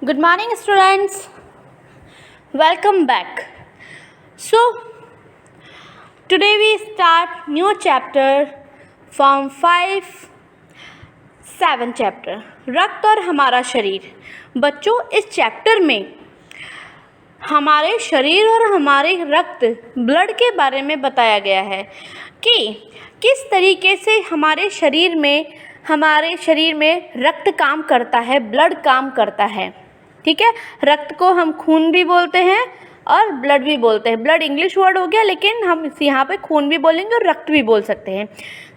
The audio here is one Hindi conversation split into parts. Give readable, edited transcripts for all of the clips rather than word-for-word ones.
Good morning, students. Welcome back. So, today we start new chapter from 7 chapter रक्त और हमारा शरीर। बच्चों, इस चैप्टर में हमारे शरीर और हमारे रक्त ब्लड के बारे में बताया गया है कि किस तरीके से हमारे शरीर में रक्त काम करता है, ब्लड काम करता है। ठीक है, रक्त को हम खून भी बोलते हैं और ब्लड भी बोलते हैं। ब्लड इंग्लिश वर्ड हो गया, लेकिन हम यहाँ पे खून भी बोलेंगे और रक्त भी बोल सकते हैं।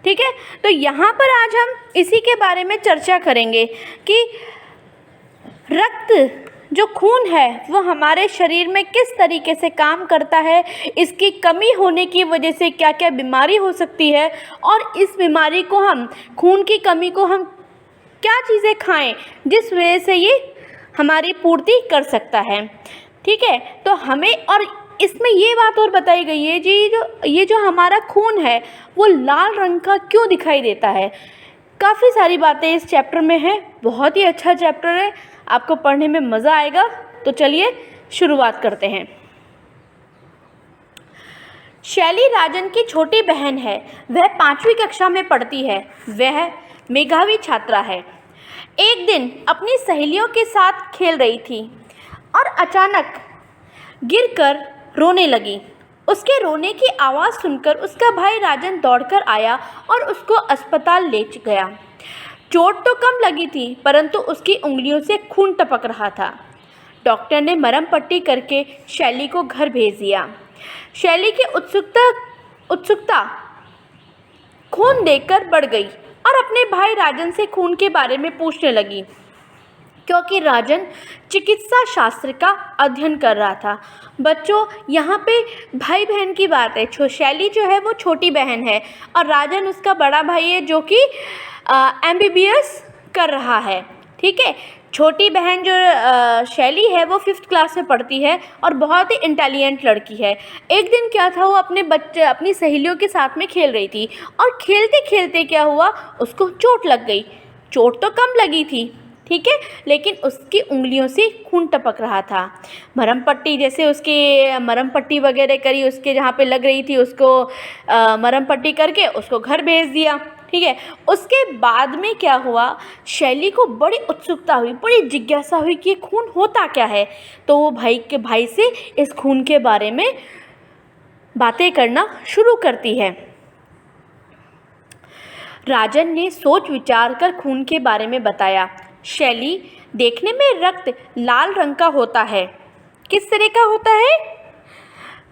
ठीक है, तो यहाँ पर आज हम इसी के बारे में चर्चा करेंगे कि रक्त जो खून है वो हमारे शरीर में किस तरीके से काम करता है, इसकी कमी होने की वजह से क्या क्या बीमारी हो सकती है, और इस बीमारी को हम खून की कमी को हम क्या चीज़ें खाएं जिस वजह से ये हमारी पूर्ति कर सकता है। ठीक है, तो हमें और इसमें ये बात और बताई गई है जी, ये जो हमारा खून है वो लाल रंग का क्यों दिखाई देता है। काफ़ी सारी बातें इस चैप्टर में हैं, बहुत ही अच्छा चैप्टर है, आपको पढ़ने में मज़ा आएगा। तो चलिए शुरुआत करते हैं। शैली राजन की छोटी बहन है, वह 5वीं कक्षा में पढ़ती है। वह मेधावी छात्रा है। एक दिन अपनी सहेलियों के साथ खेल रही थी और अचानक गिरकर रोने लगी। उसके रोने की आवाज़ सुनकर उसका भाई राजन दौड़कर आया और उसको अस्पताल ले गया। चोट तो कम लगी थी, परंतु उसकी उंगलियों से खून टपक रहा था। डॉक्टर ने मरहम पट्टी करके शैली को घर भेज दिया। शैली की उत्सुकता खून देखकर बढ़ गई और अपने भाई राजन से खून के बारे में पूछने लगी, क्योंकि राजन चिकित्सा शास्त्र का अध्ययन कर रहा था। बच्चों, यहाँ पे भाई बहन की बात है। शैली जो है वो छोटी बहन है और राजन उसका बड़ा भाई है जो कि MBBS कर रहा है। ठीक है, छोटी बहन जो शैली है वो 5th क्लास में पढ़ती है और बहुत ही इंटेलिजेंट लड़की है। एक दिन क्या था, वो अपनी सहेलियों के साथ में खेल रही थी और खेलते खेलते क्या हुआ, उसको चोट लग गई। चोट तो कम लगी थी, ठीक है, लेकिन उसकी उंगलियों से खून टपक रहा था। मरहम पट्टी जैसे उसकी मरहम पट्टी वगैरह करी, उसके जहाँ पे लग रही थी उसको मरहम पट्टी करके उसको घर भेज दिया। ठीक है, उसके बाद में क्या हुआ, शैली को बड़ी उत्सुकता हुई, बड़ी जिज्ञासा हुई कि ये खून होता क्या है। तो वो भाई से इस खून के बारे में बातें करना शुरू करती है। राजन ने सोच विचार कर खून के बारे में बताया। शैली, देखने में रक्त लाल रंग का होता है। किस तरह का होता है?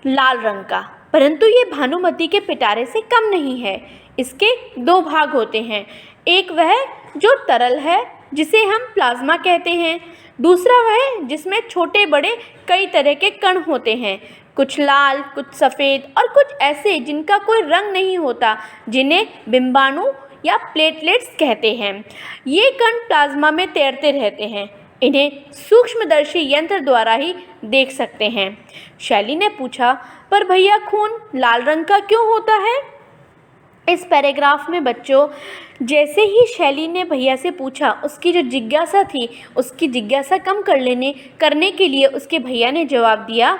लाल रंग का, परंतु ये भानुमति के पिटारे से कम नहीं है। इसके 2 भाग होते हैं। एक वह जो तरल है जिसे हम प्लाज्मा कहते हैं, दूसरा वह जिसमें छोटे बड़े कई तरह के कण होते हैं, कुछ लाल, कुछ सफ़ेद और कुछ ऐसे जिनका कोई रंग नहीं होता, जिन्हें बिंबाणु या प्लेटलेट्स कहते हैं। ये कण प्लाज्मा में तैरते रहते हैं। इन्हें सूक्ष्मदर्शी यंत्र द्वारा ही देख सकते हैं। शैली ने पूछा, पर भैया खून लाल रंग का क्यों होता है? इस पैराग्राफ में बच्चों, जैसे ही शैली ने भैया से पूछा, उसकी जो जिज्ञासा थी उसकी जिज्ञासा कम करने के लिए उसके भैया ने जवाब दिया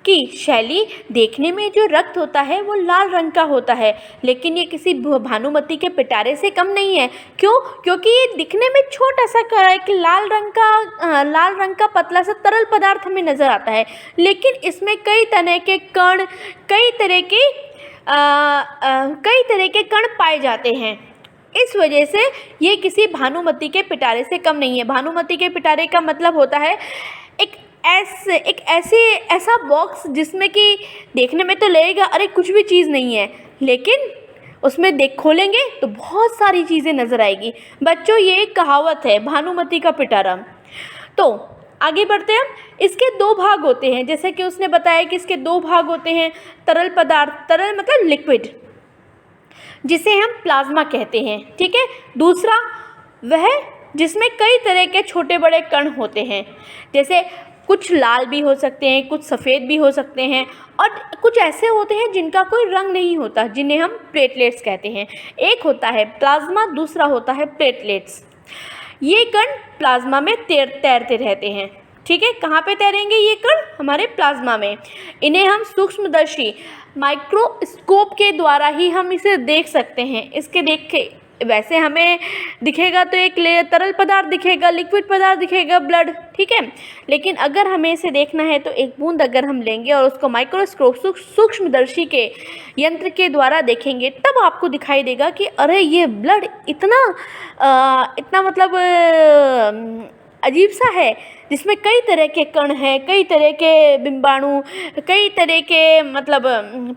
कि शैली, देखने में जो रक्त होता है वो लाल रंग का होता है, लेकिन ये किसी भानुमति के पिटारे से कम नहीं है। क्यों? क्योंकि ये दिखने में छोटा सा एक लाल रंग का पतला सा तरल पदार्थ हमें नज़र आता है, लेकिन इसमें कई तरह के कण कई तरह के कण पाए जाते हैं। इस वजह से ये किसी भानुमति के पिटारे से कम नहीं है। भानुमति के पिटारे का मतलब होता है ऐसा बॉक्स जिसमें कि देखने में तो लगेगा अरे कुछ भी चीज़ नहीं है, लेकिन उसमें खोलेंगे तो बहुत सारी चीज़ें नज़र आएगी। बच्चों, ये एक कहावत है, भानुमति का पिटारा। तो आगे बढ़ते हैं। इसके 2 भाग होते हैं, जैसे कि उसने बताया कि इसके 2 भाग होते हैं। तरल पदार्थ, तरल मतलब लिक्विड, जिसे हम प्लाज्मा कहते हैं। ठीक है, दूसरा वह जिसमें कई तरह के छोटे बड़े कण होते हैं, जैसे कुछ लाल भी हो सकते हैं, कुछ सफ़ेद भी हो सकते हैं, और कुछ ऐसे होते हैं जिनका कोई रंग नहीं होता, जिन्हें हम प्लेटलेट्स कहते हैं। एक होता है प्लाज्मा, दूसरा होता है प्लेटलेट्स। ये कण प्लाज्मा में तैरते रहते हैं। ठीक है, कहाँ पे तैरेंगे ये कण? हमारे प्लाज्मा में। इन्हें हम सूक्ष्मदर्शी माइक्रोस्कोप के द्वारा ही हम इसे देख सकते हैं। इसके देखे वैसे हमें दिखेगा तो एक तरल पदार्थ दिखेगा, लिक्विड पदार्थ दिखेगा, ब्लड, ठीक है। लेकिन अगर हमें इसे देखना है तो एक बूंद अगर हम लेंगे और उसको माइक्रोस्कोप सूक्ष्मदर्शी के यंत्र के द्वारा देखेंगे, तब आपको दिखाई देगा कि अरे ये ब्लड इतना मतलब अजीब सा है, जिसमें कई तरह के कण हैं, कई तरह के बिंबाणु, कई तरह के मतलब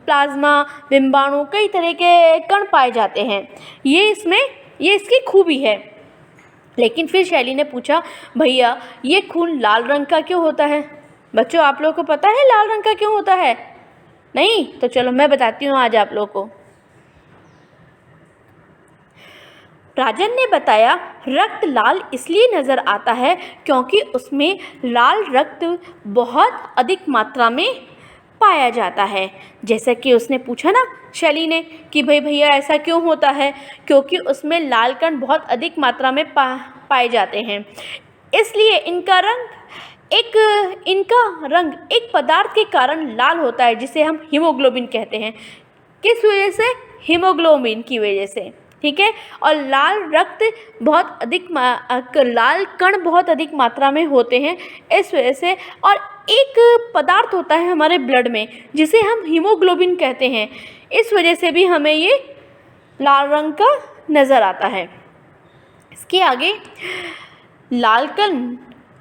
प्लाज्मा बिंबाणु, कई तरह के कण पाए जाते हैं। ये इसकी खूबी है। लेकिन फिर शैली ने पूछा, भैया ये खून लाल रंग का क्यों होता है? बच्चों, आप लोगों को पता है लाल रंग का क्यों होता है? नहीं? तो चलो मैं बताती हूँ आज आप लोगों को। राजन ने बताया, रक्त लाल इसलिए नज़र आता है क्योंकि उसमें लाल रक्त बहुत अधिक मात्रा में पाया जाता है। जैसा कि उसने पूछा ना शैली ने कि भाई भैया ऐसा क्यों होता है? क्योंकि उसमें लाल कण बहुत अधिक मात्रा में पाए जाते हैं, इसलिए इनका रंग एक पदार्थ के कारण लाल होता है, जिसे हम हीमोग्लोबिन कहते हैं। किस वजह से? हीमोग्लोबिन की वजह से, ठीक है। और लाल कण बहुत अधिक मात्रा में होते हैं इस वजह से। और एक पदार्थ होता है हमारे ब्लड में जिसे हम हीमोग्लोबिन कहते हैं, इस वजह से भी हमें ये लाल रंग का नज़र आता है। इसके आगे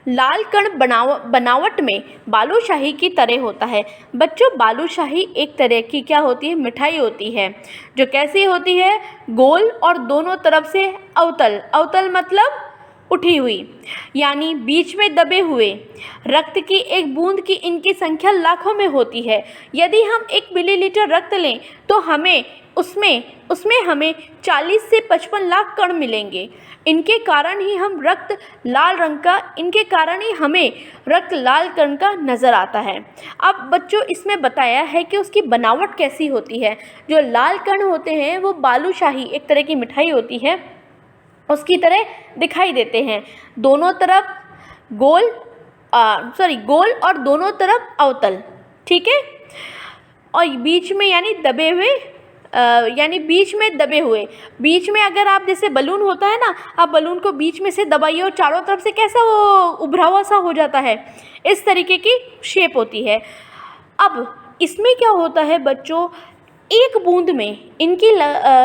लाल कण बनावट में बालूशाही की तरह होता है। बच्चों, बालूशाही एक तरह की क्या होती है? मिठाई होती है, जो कैसी होती है? गोल और दोनों तरफ से अवतल मतलब उठी हुई, यानी बीच में दबे हुए। रक्त की एक बूंद की इनकी संख्या लाखों में होती है। यदि हम 1 मिलीलीटर रक्त लें तो उसमें हमें 40 से 55 लाख कण मिलेंगे। इनके कारण ही हमें रक्त लाल कण का नज़र आता है। अब बच्चों, इसमें बताया है कि उसकी बनावट कैसी होती है। जो लाल कण होते हैं वो बालूशाही एक तरह की मिठाई होती है, उसकी तरह दिखाई देते हैं। दोनों तरफ गोल और दोनों तरफ अवतल, ठीक है। और बीच में बीच में दबे हुए। बीच में अगर आप जैसे बलून होता है ना, आप बलून को बीच में से दबाइए और चारों तरफ से कैसा वो उभरा हुआ सा हो जाता है, इस तरीके की शेप होती है। अब इसमें क्या होता है बच्चों, एक बूंद में इनकी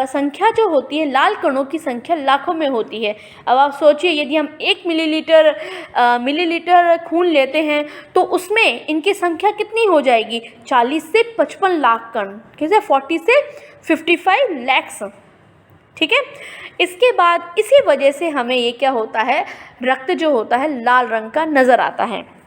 संख्या जो होती है, लाल कणों की संख्या लाखों में होती है। अब आप सोचिए, यदि हम 1 मिलीलीटर खून लेते हैं तो उसमें इनकी संख्या कितनी हो जाएगी? 40 से 55 लाख कण, कैसे 40 से 55 लैक्स, ठीक है। इसके बाद इसी वजह से हमें ये क्या होता है, रक्त जो होता है लाल रंग का नज़र आता है।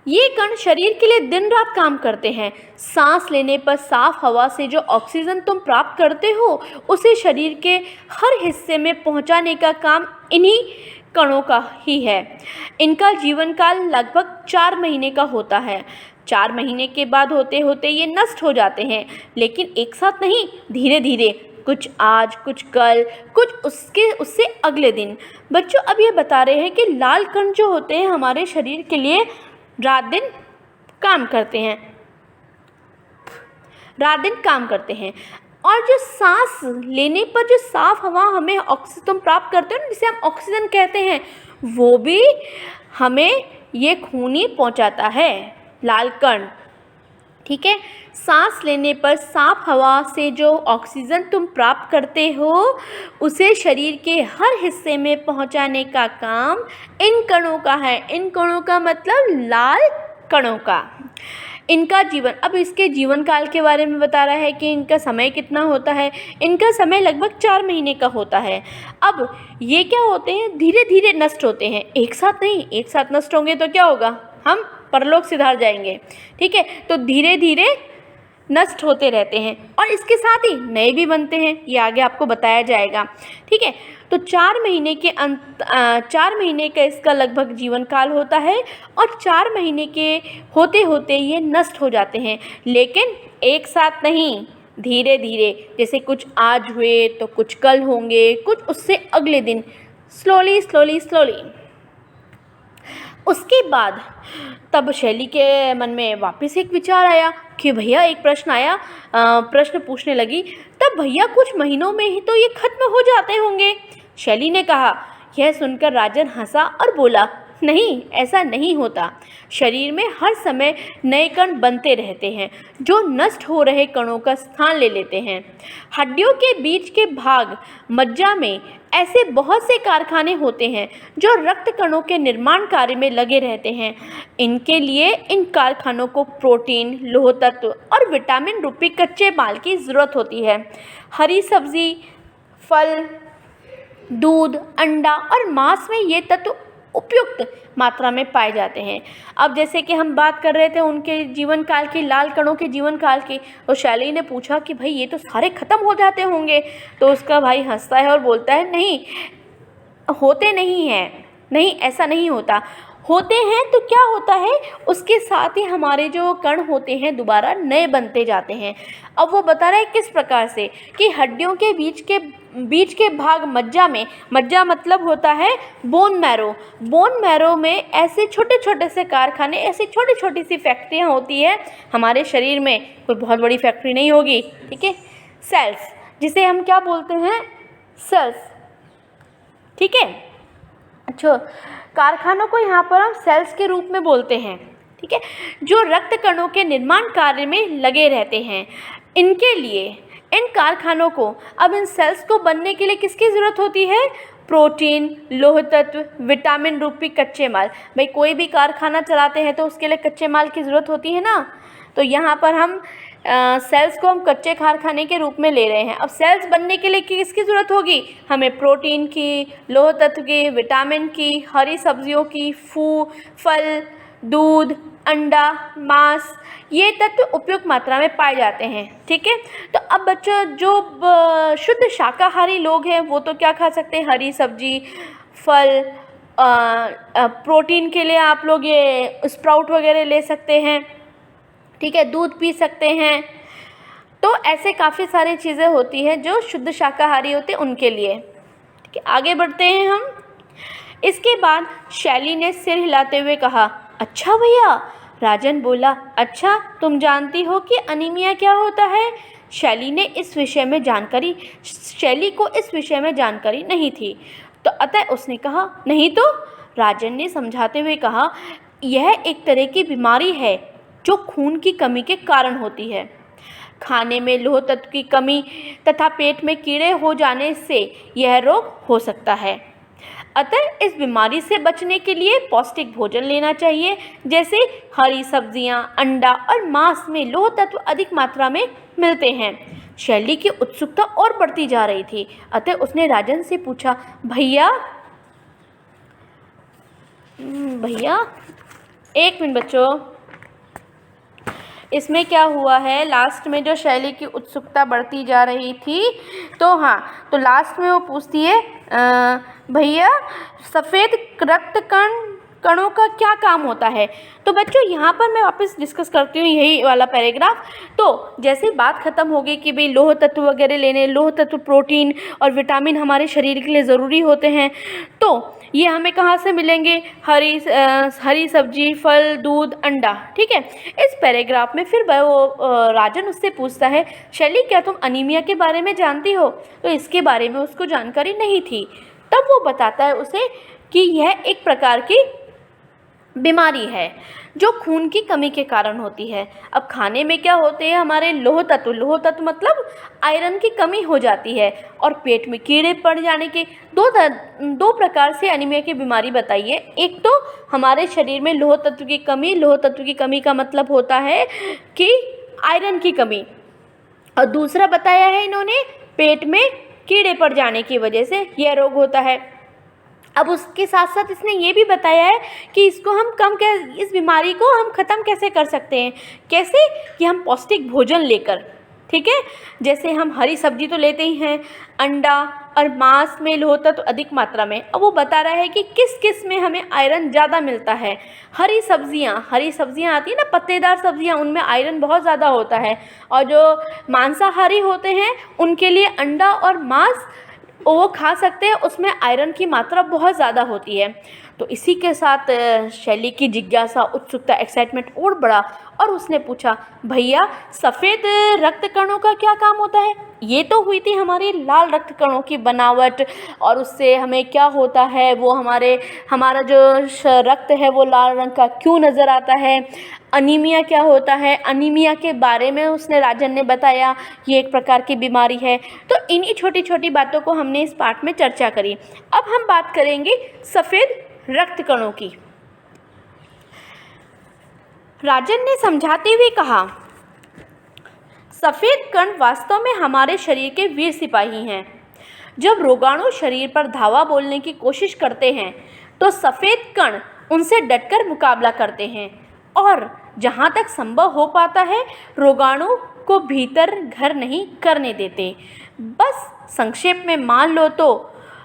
ये कण शरीर के लिए दिन रात काम करते हैं। सांस लेने पर साफ हवा से जो ऑक्सीजन तुम प्राप्त करते हो, उसे शरीर के हर हिस्से में पहुंचाने का काम इन्हीं कणों का ही है। इनका जीवन काल लगभग 4 महीने का होता है। 4 महीने के बाद होते होते ये नष्ट हो जाते हैं, लेकिन एक साथ नहीं, धीरे धीरे, कुछ आज, कुछ कल, कुछ उससे अगले दिन। बच्चों, अब ये बता रहे हैं कि लाल कण जो होते हैं हमारे शरीर के लिए रात दिन काम करते हैं। और जो सांस लेने पर जो साफ हवा हमें ऑक्सीजन प्राप्त करते हैं, जिसे हम ऑक्सीजन कहते हैं, वो भी हमें ये खून ही पहुंचाता है, लाल कण, ठीक है। सांस लेने पर साफ हवा से जो ऑक्सीजन तुम प्राप्त करते हो, उसे शरीर के हर हिस्से में पहुंचाने का काम इन कणों का है। इन कणों का मतलब लाल कणों का। इनका जीवन, अब इसके जीवन काल के बारे में बता रहा है कि इनका समय कितना होता है। इनका समय लगभग 4 महीने का होता है। अब ये क्या होते हैं, धीरे धीरे नष्ट होते हैं, एक साथ नहीं। एक साथ नष्ट होंगे तो क्या होगा, हम परलोक सिधार जाएंगे, ठीक है। तो धीरे धीरे नष्ट होते रहते हैं और इसके साथ ही नए भी बनते हैं, ये आगे आपको बताया जाएगा, ठीक है। तो 4 महीने का इसका लगभग जीवन काल होता है और 4 महीने के होते होते ये नष्ट हो जाते हैं, लेकिन एक साथ नहीं, धीरे धीरे। जैसे कुछ आज हुए तो कुछ कल होंगे, कुछ उससे अगले दिन, स्लोली। उसके बाद तब शैली के मन में वापस एक विचार आया कि भैया एक प्रश्न आया, प्रश्न पूछने लगी, तब भैया कुछ महीनों में ही तो ये खत्म हो जाते होंगे। शैली ने कहा। यह सुनकर राजन हंसा और बोला, नहीं, ऐसा नहीं होता। शरीर में हर समय नए कण बनते रहते हैं जो नष्ट हो रहे कणों का स्थान ले लेते हैं। हड्डियों के बीच के भाग मज्जा में ऐसे बहुत से कारखाने होते हैं जो रक्त कणों के निर्माण कार्य में लगे रहते हैं। इनके लिए इन कारखानों को प्रोटीन, लौह तत्व और विटामिन रूपी कच्चे माल की ज़रूरत होती है। हरी सब्जी, फल, दूध, अंडा और मांस में ये तत्व उपयुक्त मात्रा में पाए जाते हैं। अब जैसे कि हम बात कर रहे थे उनके जीवन काल की, लाल कणों के जीवन काल की, तो शैली ने पूछा कि भाई ये तो सारे ख़त्म हो जाते होंगे। तो उसका भाई हंसता है और बोलता है, नहीं, होते नहीं हैं, नहीं, ऐसा नहीं होता। होते हैं तो क्या होता है, उसके साथ ही हमारे जो कण होते हैं दोबारा नए बनते जाते हैं। अब वो बता रहा है किस प्रकार से, कि हड्डियों के बीच के भाग मज्जा में, मज्जा मतलब होता है बोन मैरो, बोन मैरो में ऐसे छोटे छोटे से कारखाने, ऐसी छोटी छोटी सी फैक्ट्रियाँ होती है। हमारे शरीर में कोई बहुत बड़ी फैक्ट्री नहीं होगी, ठीक है। सेल्स, जिसे हम क्या बोलते हैं, सेल्स, ठीक है। अच्छा, कारखानों को यहाँ पर हम सेल्स के रूप में बोलते हैं, ठीक है, जो रक्त कणों के निर्माण कार्य में लगे रहते हैं। इनके लिए, इन कारखानों को, अब इन सेल्स को बनने के लिए किसकी ज़रूरत होती है, प्रोटीन, लौह तत्व, विटामिन रूपी कच्चे माल। भाई कोई भी कारखाना चलाते हैं तो उसके लिए कच्चे माल की ज़रूरत होती है ना। तो यहाँ पर हम सेल्स को हम कच्चे कारखाने के रूप में ले रहे हैं। अब सेल्स बनने के लिए किसकी ज़रूरत होगी, हमें प्रोटीन की, लौह तत्व की, विटामिन की, हरी सब्जियों की, फल, दूध, अंडा, मांस, ये तत्व उपयुक्त मात्रा में पाए जाते हैं, ठीक है। तो अब बच्चों, जो शुद्ध शाकाहारी लोग हैं वो तो क्या खा सकते हैं, हरी सब्जी, फल, प्रोटीन के लिए आप लोग ये स्प्राउट वगैरह ले सकते हैं, ठीक है, दूध पी सकते हैं। तो ऐसे काफ़ी सारी चीज़ें होती हैं जो शुद्ध शाकाहारी होते हैं उनके लिए, ठीक है। आगे बढ़ते हैं हम। इसके बाद शैली ने सिर हिलाते हुए कहा, अच्छा भैया। राजन बोला, अच्छा, तुम जानती हो कि अनीमिया क्या होता है? शैली को इस विषय में जानकारी नहीं थी, तो अतः उसने कहा, नहीं तो? राजन ने समझाते हुए कहा, यह एक तरह की बीमारी है जो खून की कमी के कारण होती है। खाने में लौह तत्व की कमी तथा पेट में कीड़े हो जाने से यह रोग हो सकता है। अतः इस बीमारी से बचने के लिए पौष्टिक भोजन लेना चाहिए, जैसे हरी सब्जियां, अंडा और मांस में लौह तत्व अधिक मात्रा में मिलते हैं। शैली की उत्सुकता और बढ़ती जा रही थी, अतः उसने राजन से पूछा, भैया एक मिनट बच्चों, इसमें क्या हुआ है, लास्ट में जो शैली की उत्सुकता बढ़ती जा रही थी, तो हाँ, तो लास्ट में वो पूछती है, भैया सफ़ेद रक्त कणों का क्या काम होता है? तो बच्चों यहाँ पर मैं वापस डिस्कस करती हूँ यही वाला पैराग्राफ। तो जैसे बात ख़त्म हो गई कि भाई लौह तत्व वगैरह लेने, लौह तत्व, प्रोटीन और विटामिन हमारे शरीर के लिए ज़रूरी होते हैं, तो ये हमें कहाँ से मिलेंगे, हरी सब्जी, फल, दूध, अंडा, ठीक है। इस पैराग्राफ में फिर वो राजन उससे पूछता है, शैली क्या तुम अनीमिया के बारे में जानती हो? तो इसके बारे में उसको जानकारी नहीं थी। तब वो बताता है उसे कि यह एक प्रकार की बीमारी है जो खून की कमी के कारण होती है। अब खाने में क्या होते हैं, हमारे लौह तत्व मतलब आयरन की कमी हो जाती है, और पेट में कीड़े पड़ जाने के दो प्रकार से अनीमिया की बीमारी बताई है। एक तो हमारे शरीर में लौह तत्व की कमी का मतलब होता है कि आयरन की कमी, और दूसरा बताया है इन्होंने पेट में कीड़े पड़ जाने की वजह से यह रोग होता है। अब उसके साथ साथ इसने ये भी बताया है कि इस बीमारी को हम ख़त्म कैसे कर सकते हैं, कैसे कि हम पौष्टिक भोजन लेकर, ठीक है। जैसे हम हरी सब्जी तो लेते ही हैं, अंडा और मांस में लौह तत्व अधिक मात्रा में। अब वो बता रहा है कि किस किस में हमें आयरन ज़्यादा मिलता है। हरी सब्जियां आती है ना, पत्तेदार सब्जियां, उनमें आयरन बहुत ज़्यादा होता है, और जो मांसाहारी होते हैं उनके लिए अंडा और मांस वो खा सकते हैं, उसमें आयरन की मात्रा बहुत ज़्यादा होती है। तो इसी के साथ शैली की जिज्ञासा, उत्सुकता, एक्साइटमेंट और बढ़ा और उसने पूछा, भैया सफ़ेद रक्त कणों का क्या काम होता है? ये तो हुई थी हमारी लाल रक्त कणों की बनावट, और उससे हमें क्या होता है, वो हमारा जो रक्त है वो लाल रंग का क्यों नज़र आता है, अनीमिया क्या होता है, अनीमिया के बारे में उसने राजन ने बताया, ये एक प्रकार की बीमारी है। तो इन्हीं छोटी छोटी बातों को हमने इस पाठ में चर्चा करी। अब हम बात करेंगे सफ़ेद रक्त कणों की। राजन ने समझाते हुए कहा, सफ़ेद कण वास्तव में हमारे शरीर के वीर सिपाही हैं। जब रोगाणु शरीर पर धावा बोलने की कोशिश करते हैं तो सफ़ेद कण उनसे डटकर मुकाबला करते हैं और जहाँ तक संभव हो पाता है रोगाणु को भीतर घर नहीं करने देते। बस संक्षेप में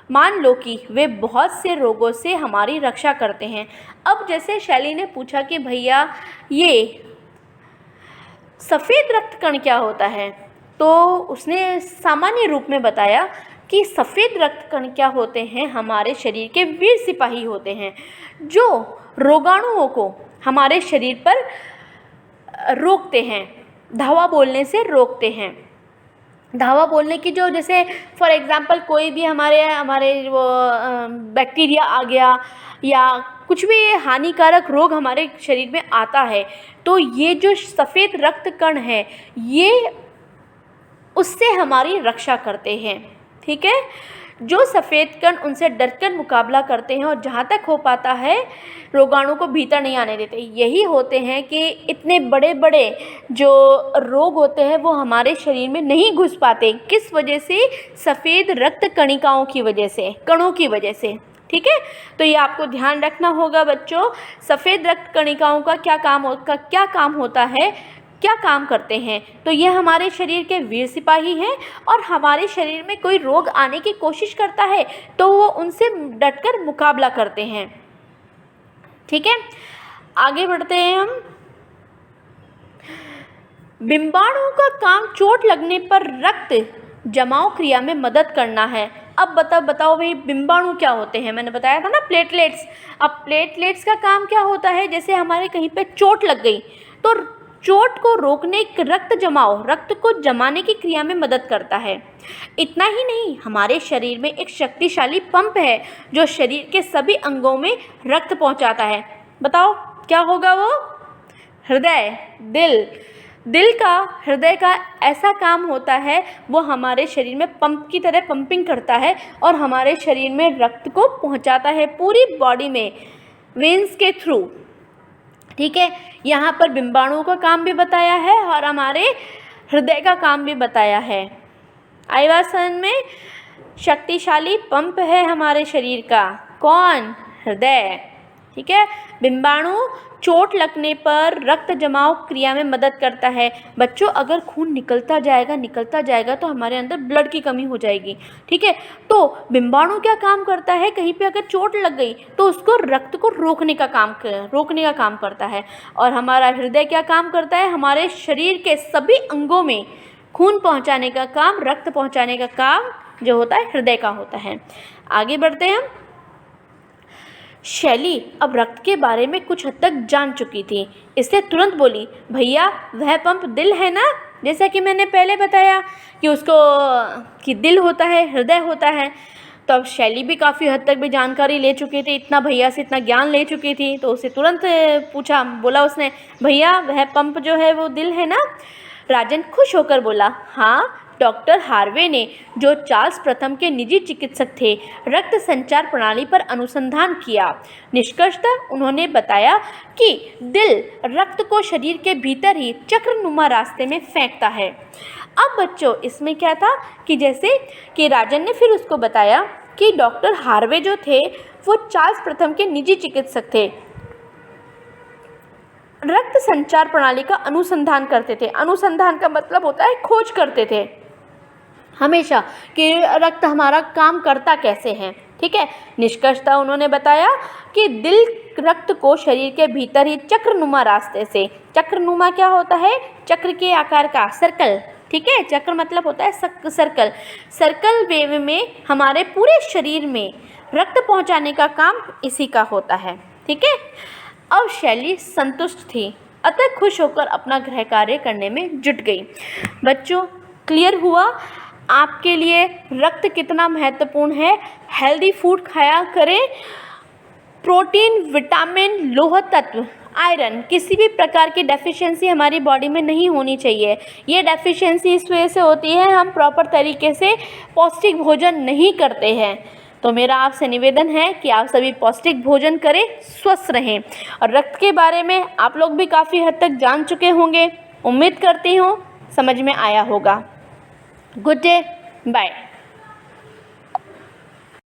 मान लो कि वे बहुत से रोगों से हमारी रक्षा करते हैं। अब जैसे शैली ने पूछा कि भैया ये सफ़ेद रक्त कण क्या होता है, तो उसने सामान्य रूप में बताया कि सफ़ेद रक्त कण क्या होते हैं, हमारे शरीर के वीर सिपाही होते हैं जो रोगाणुओं को हमारे शरीर पर रोकते हैं, धावा बोलने से रोकते हैं। धावा बोलने की जो, जैसे फॉर एग्ज़ाम्पल कोई भी हमारे वो बैक्टीरिया आ गया या कुछ भी हानिकारक रोग हमारे शरीर में आता है, तो ये जो सफ़ेद रक्त कण है ये उससे हमारी रक्षा करते हैं। ठीक है, जो सफ़ेद कण उनसे डरकर मुकाबला करते हैं और जहाँ तक हो पाता है रोगाणु को भीतर नहीं आने देते। यही होते हैं कि इतने बड़े बड़े जो रोग होते हैं वो हमारे शरीर में नहीं घुस पाते। किस वजह से? सफ़ेद रक्त कणिकाओं की वजह से, कणों की वजह से। ठीक है, तो ये आपको ध्यान रखना होगा बच्चों। सफ़ेद रक्त कणिकाओं का क्या काम होता है, क्या काम करते हैं? तो ये हमारे शरीर के वीर सिपाही हैं और हमारे शरीर में कोई रोग आने की कोशिश करता है तो वो उनसे डटकर मुकाबला करते हैं। ठीक है, आगे बढ़ते हैं हम। बिंबाणुओं का काम चोट लगने पर रक्त जमाव क्रिया में मदद करना है। अब बताओ भाई बिंबाणु क्या होते हैं? मैंने बताया था ना प्लेटलेट्स। अब प्लेटलेट्स का काम क्या होता है? जैसे हमारे कहीं पे चोट लग गई तो चोट को रोकने, रक्त को जमाने की क्रिया में मदद करता है। इतना ही नहीं, हमारे शरीर में एक शक्तिशाली पंप है जो शरीर के सभी अंगों में रक्त पहुंचाता है। बताओ क्या होगा वो? हृदय, हृदय का ऐसा काम होता है, वो हमारे शरीर में पंप की तरह पंपिंग करता है और हमारे शरीर में रक्त को पहुंचाता है पूरी बॉडी में, वेन्स के थ्रू। ठीक है, यहाँ पर बिंबाणुओं का काम भी बताया है और हमारे हृदय का काम भी बताया है। आई बात समझ में? शक्तिशाली पंप है हमारे शरीर का, कौन? हृदय। ठीक है, बिंबाणु चोट लगने पर रक्त जमाव क्रिया में मदद करता है। बच्चों अगर खून निकलता जाएगा तो हमारे अंदर ब्लड की कमी हो जाएगी। ठीक है, तो बिंबाणु क्या काम करता है? कहीं पे अगर चोट लग गई तो उसको रक्त को रोकने का काम करता है। और हमारा हृदय क्या काम करता है? हमारे शरीर के सभी अंगों में खून पहुँचाने का काम, रक्त पहुँचाने का काम जो होता है हृदय का होता है। आगे बढ़ते हैं हम। शैली अब रक्त के बारे में कुछ हद तक जान चुकी थी, इससे तुरंत बोली, भैया वह पंप दिल है ना? जैसा कि मैंने पहले बताया कि दिल होता है, हृदय होता है। तो अब शैली भी काफ़ी हद तक भी जानकारी ले चुकी थी, इतना भैया से इतना ज्ञान ले चुकी थी, तो उसे तुरंत बोला उसने, भैया वह पंप जो है वो दिल है ना? राजन खुश होकर बोला, हाँ, डॉक्टर हार्वे ने, जो चार्ल्स प्रथम के निजी चिकित्सक थे, रक्त संचार प्रणाली पर अनुसंधान किया। निष्कर्षतः उन्होंने बताया कि दिल रक्त को शरीर के भीतर ही चक्रनुमा रास्ते में फेंकता है। अब बच्चों इसमें क्या था कि जैसे कि राजन ने फिर उसको बताया कि डॉक्टर हार्वे जो थे वो चार्ल्स प्रथम के निजी चिकित्सक थे, रक्त संचार प्रणाली का अनुसंधान करते थे। अनुसंधान का मतलब होता है खोज करते थे हमेशा कि रक्त हमारा काम करता कैसे है। ठीक है, निष्कर्षतः उन्होंने बताया कि दिल रक्त को शरीर के भीतर ही चक्रनुमा रास्ते से, चक्रनुमा क्या होता है? चक्र के आकार का, सर्कल, ठीक है। चक्र मतलब होता है सर्कल। सर्कल वेव में हमारे पूरे शरीर में रक्त पहुंचाने का काम इसी का होता है, ठीक है। अब शैली संतुष्ट थी, अतः खुश होकर अपना गृह कार्य करने में जुट गई। बच्चों, क्लियर हुआ आपके लिए रक्त कितना महत्वपूर्ण है। हेल्दी फूड खाया करें। प्रोटीन, विटामिन, लोह तत्व, आयरन, किसी भी प्रकार की डेफिशिएंसी हमारी बॉडी में नहीं होनी चाहिए। ये डेफिशिएंसी इस वजह से होती है हम प्रॉपर तरीके से पौष्टिक भोजन नहीं करते हैं। तो मेरा आपसे निवेदन है कि आप सभी पौष्टिक भोजन करें, स्वस्थ रहें। और रक्त के बारे में आप लोग भी काफ़ी हद तक जान चुके होंगे। उम्मीद करती हूँ समझ में आया होगा। Good day, bye.